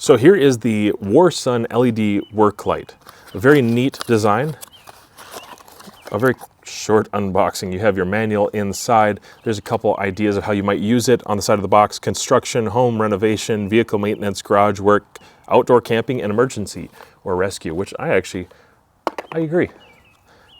So here is the Warsun LED work light. A very neat design. A very short unboxing. You have your manual inside. There's a couple ideas of how you might use it on the side of the box. Construction, home renovation, vehicle maintenance, garage work, outdoor camping, and emergency or rescue, which I agree.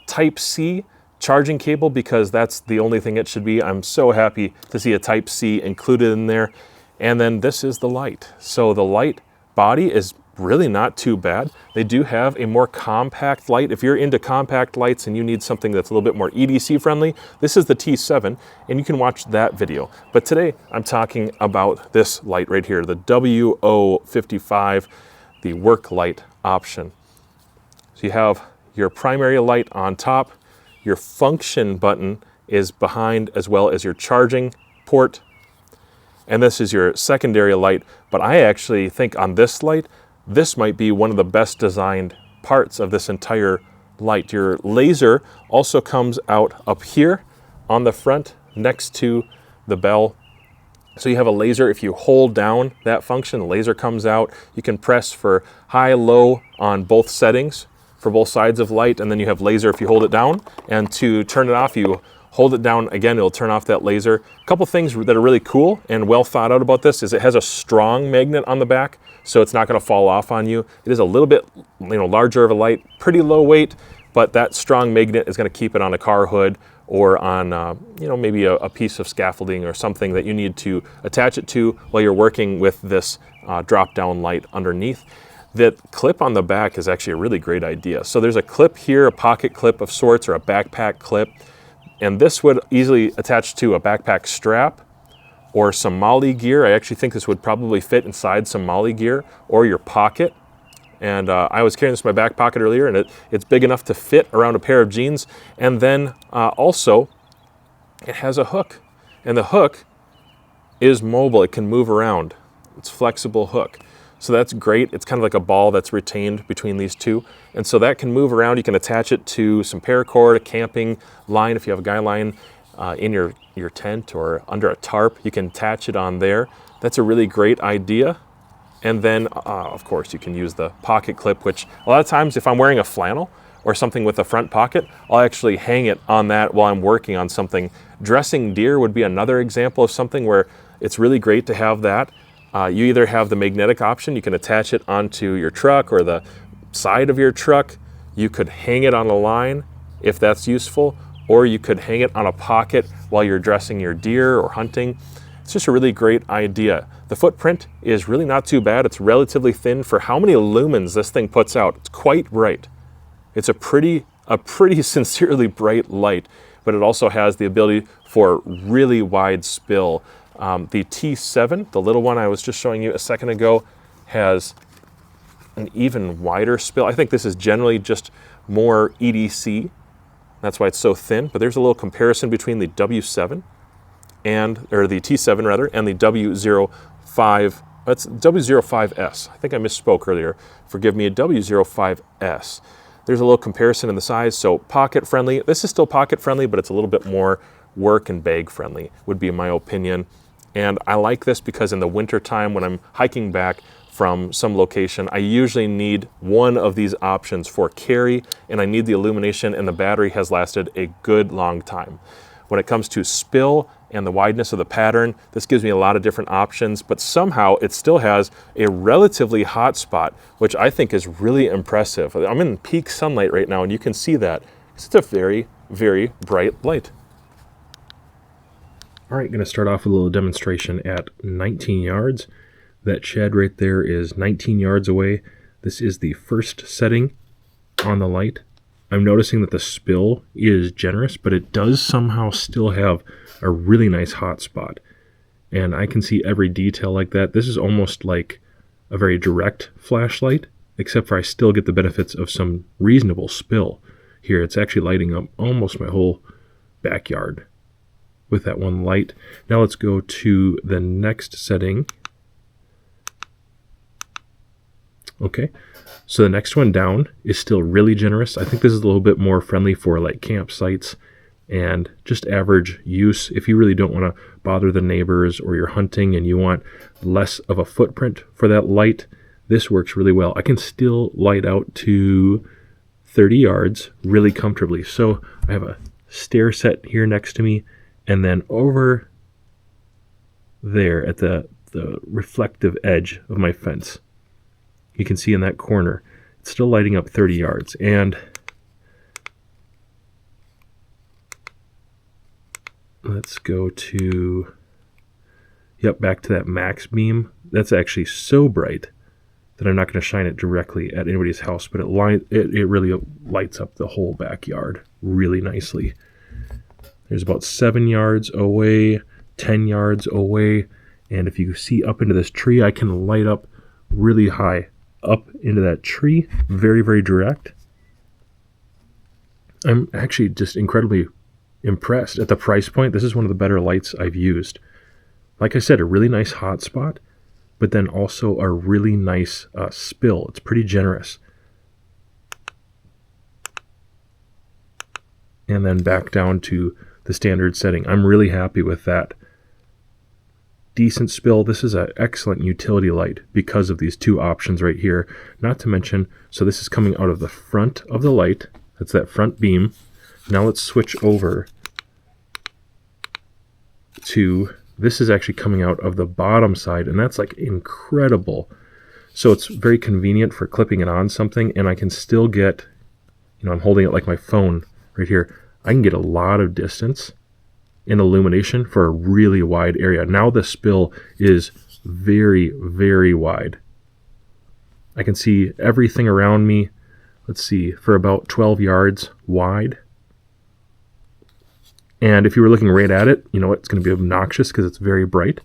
Type-C charging cable, because that's the only thing it should be. I'm so happy to see a Type-C included in there. And then this is the light. So the light body is really not too bad. They do have a more compact light. If you're into compact lights and you need something that's a little bit more EDC friendly, this is the T7, and you can watch that video. But today I'm talking about this light right here, the WO55, the work light option. So you have your primary light on top, your function button is behind, as well as your charging port, and this is your secondary light. But I actually think on this light, this might be one of the best designed parts of this entire light. Your laser also comes out up here on the front next to the bell. So you have a laser. If you hold down that function, the laser comes out. You can press for high, low on both settings for both sides of light, and then you have laser if you hold it down. And to turn it off, you hold it down again, it'll turn off that laser. A couple things that are really cool and well thought out about this is it has a strong magnet on the back, so it's not going to fall off on you. It is a little bit, larger of a light, pretty low weight, but that strong magnet is going to keep it on a car hood or on, maybe a piece of scaffolding or something that you need to attach it to while you're working with this drop-down light underneath. That clip on the back is actually a really great idea. So there's a clip here, a pocket clip of sorts, or a backpack clip. And this would easily attach to a backpack strap or some molly gear. I actually think this would probably fit inside some molly gear or your pocket. And I was carrying this in my back pocket earlier, and it's big enough to fit around a pair of jeans. And then also, it has a hook. And the hook is mobile. It can move around. It's a flexible hook. So that's great. It's kind of like a ball that's retained between these two. And so that can move around. You can attach it to some paracord, a camping line. If you have a guy line in your tent or under a tarp, you can attach it on there. That's a really great idea. And then, of course, you can use the pocket clip, which a lot of times if I'm wearing a flannel or something with a front pocket, I'll actually hang it on that while I'm working on something. Dressing deer would be another example of something where it's really great to have that. You either have the magnetic option, you can attach it onto your truck or the side of your truck. You could hang it on a line if that's useful, or you could hang it on a pocket while you're dressing your deer or hunting. It's just a really great idea. The footprint is really not too bad. It's relatively thin for how many lumens this thing puts out. It's quite bright. It's a pretty sincerely bright light, but it also has the ability for really wide spill. The T7, the little one I was just showing you a second ago, has an even wider spill. I think this is generally just more EDC. That's why it's so thin. But there's a little comparison between the W7 or the T7 rather, and the W05. That's W05S. I think I misspoke earlier. Forgive me, a W05S. There's a little comparison in the size. So pocket friendly. This is still pocket friendly, but it's a little bit more work and bag friendly, would be my opinion. And I like this because in the winter time when I'm hiking back from some location, I usually need one of these options for carry, and I need the illumination, and the battery has lasted a good long time. When it comes to spill and the wideness of the pattern, this gives me a lot of different options, but somehow it still has a relatively hot spot, which I think is really impressive. I'm in peak sunlight right now, and you can see that. It's a very, very bright light. All right, going to start off with a little demonstration at 19 yards. That shed right there is 19 yards away. This is the first setting on the light. I'm noticing that the spill is generous, but it does somehow still have a really nice hot spot. And I can see every detail like that. This is almost like a very direct flashlight, except for I still get the benefits of some reasonable spill. Here, it's actually lighting up almost my whole backyard with that one light. Now let's go to the next setting. Okay, so the next one down is still really generous. I think this is a little bit more friendly for like campsites and just average use. If you really don't want to bother the neighbors or you're hunting and you want less of a footprint for that light, this works really well. I can still light out to 30 yards really comfortably. So I have a stair set here next to me, and then over there at the reflective edge of my fence, you can see in that corner, it's still lighting up 30 yards. And let's go to, yep, back to that max beam. That's actually so bright that I'm not going to shine it directly at anybody's house, but it really lights up the whole backyard really nicely. There's about 7 yards away, 10 yards away, and if you see up into this tree, I can light up really high up into that tree, very, very direct. I'm actually just incredibly impressed at the price point. This is one of the better lights I've used. Like I said, a really nice hot spot, but then also a really nice spill. It's pretty generous. And then back down to the standard setting. I'm really happy with that. Decent spill. This is an excellent utility light because of these two options right here. Not to mention, so this is coming out of the front of the light. That's that front beam. Now let's switch over to, this is actually coming out of the bottom side, and that's like incredible. So it's very convenient for clipping it on something, and I can still get, I'm holding it like my phone right here. I can get a lot of distance in illumination for a really wide area. Now the spill is very, very wide. I can see everything around me, let's see, for about 12 yards wide. And if you were looking right at it, it's going to be obnoxious because it's very bright.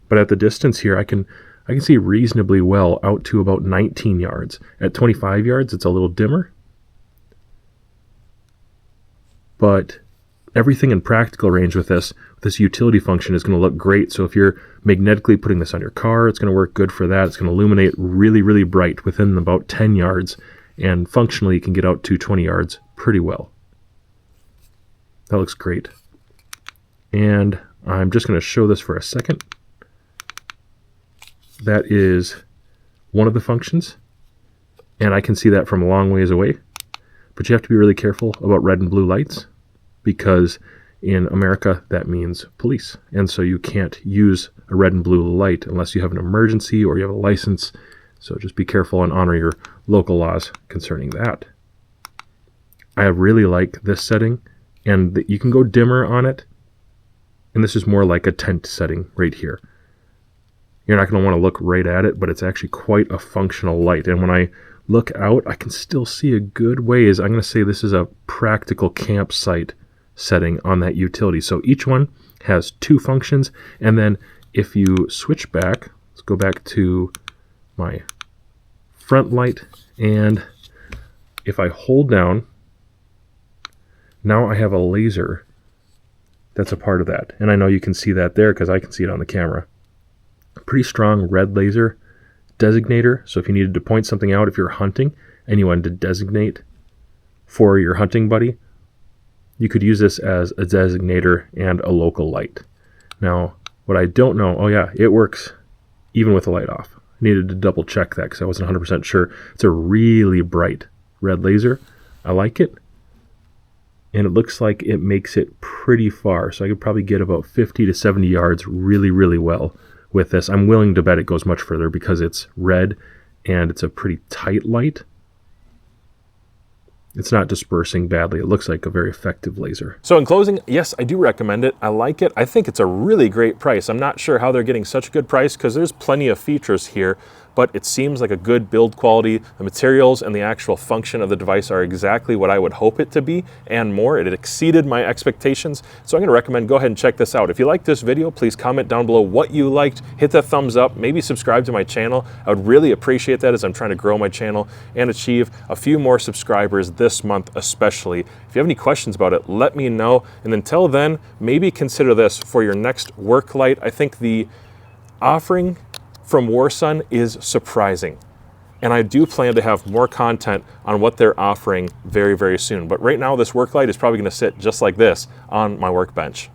But at the distance here, I can see reasonably well out to about 19 yards. At 25 yards, it's a little dimmer. But everything in practical range with this utility function is going to look great. So if you're magnetically putting this on your car, it's going to work good for that. It's going to illuminate really, really bright within about 10 yards. And functionally, you can get out to 20 yards pretty well. That looks great. And I'm just going to show this for a second. That is one of the functions. And I can see that from a long ways away. But you have to be really careful about red and blue lights, because in America that means police. And so you can't use a red and blue light unless you have an emergency or you have a license. So just be careful and honor your local laws concerning that. I really like this setting, and you can go dimmer on it. And this is more like a tent setting right here. You're not going to want to look right at it, but it's actually quite a functional light. And when I look out, I can still see a good ways. I'm going to say this is a practical campsite setting on that utility. So each one has two functions. And then if you switch back, let's go back to my front light. And if I hold down, now I have a laser that's a part of that. And I know you can see that there because I can see it on the camera. Pretty strong red laser designator. So if you needed to point something out, if you're hunting and you wanted to designate for your hunting buddy, you could use this as a designator and a local light. Now, what I don't know, oh yeah, it works even with the light off. I needed to double check that because I wasn't 100% sure. It's a really bright red laser. I like it. And it looks like it makes it pretty far. So I could probably get about 50 to 70 yards really, really well with this. I'm willing to bet it goes much further because it's red and it's a pretty tight light. It's not dispersing badly. It looks like a very effective laser. So in closing, yes, I do recommend it. I like it. I think it's a really great price. I'm not sure how they're getting such a good price because there's plenty of features here, but it seems like a good build quality. The materials and the actual function of the device are exactly what I would hope it to be and more. It exceeded my expectations. So I'm going to recommend go ahead and check this out. If you liked this video, please comment down below what you liked. Hit the thumbs up, maybe subscribe to my channel. I would really appreciate that as I'm trying to grow my channel and achieve a few more subscribers this month especially. If you have any questions about it, let me know. And until then, maybe consider this for your next work light. I think the offering from Warsun is surprising. And I do plan to have more content on what they're offering very, very soon. But right now, this work light is probably going to sit just like this on my workbench.